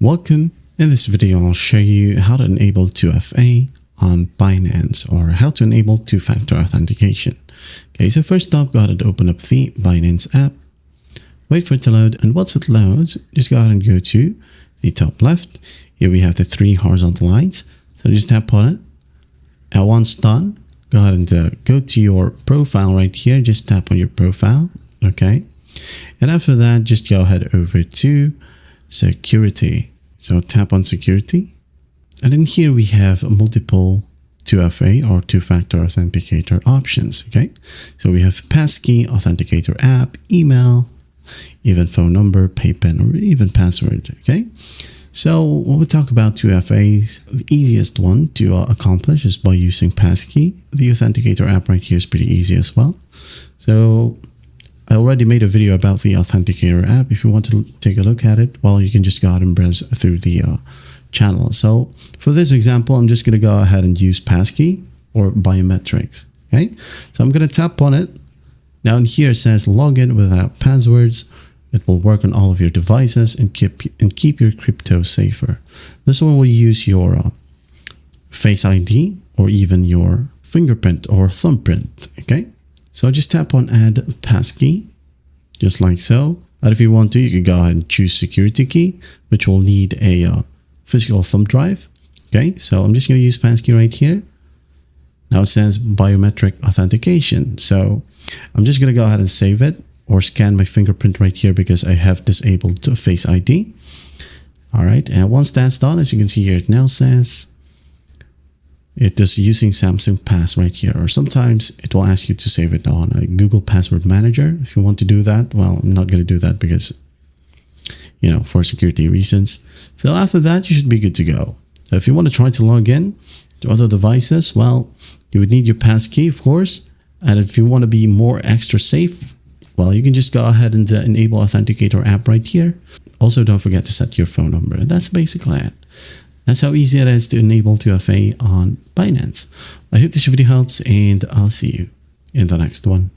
Welcome. In this video, I'll show you how to enable 2FA on Binance, or how to enable two-factor authentication. Okay, so first up, go ahead and open up the Binance app. Wait for it to load, and once it loads, just go ahead and go to the top left. Here we have the three horizontal lines. So just tap on it. And once done, go ahead and go to your profile right here. Just tap on your profile. Okay. And after that, just go ahead over to security. So tap on security. And in here we have multiple 2FA or two-factor authenticator options. Okay. So we have passkey, authenticator app, email, even phone number, PayPal, or even password. Okay. So when we talk about 2FAs, the easiest one to accomplish is by using passkey. The authenticator app right here is pretty easy as well. So I already made a video about the authenticator app. If you want to take a look at it, well, you can just go ahead and browse through the channel. So for this example, I'm just going to go ahead and use passkey or biometrics. Okay, so I'm going to tap on it. Now in here it says login without passwords. It will work on all of your devices and keep your crypto safer. This one will use your Face ID or even your fingerprint or thumbprint. Okay, so just tap on add passkey, just like so. And if you want to, you can go ahead and choose security key, which will need a physical thumb drive. Okay, so I'm just going to use passkey right here. Now it says biometric authentication. So I'm just going to go ahead and save it, or scan my fingerprint right here because I have disabled Face ID. All right, and once that's done, as you can see here, it now says it is using Samsung Pass right here, or sometimes it will ask you to save it on a Google Password Manager. If you want to do that, well, I'm not going to do that because, you know, for security reasons. So after that, you should be good to go. So if you want to try to log in to other devices, well, you would need your passkey, of course. And if you want to be more extra safe, well, you can just go ahead and enable Authenticator app right here. Also, don't forget to set your phone number. That's basically it. That's how easy it is to enable 2FA on Binance. I hope this video helps, and I'll see you in the next one.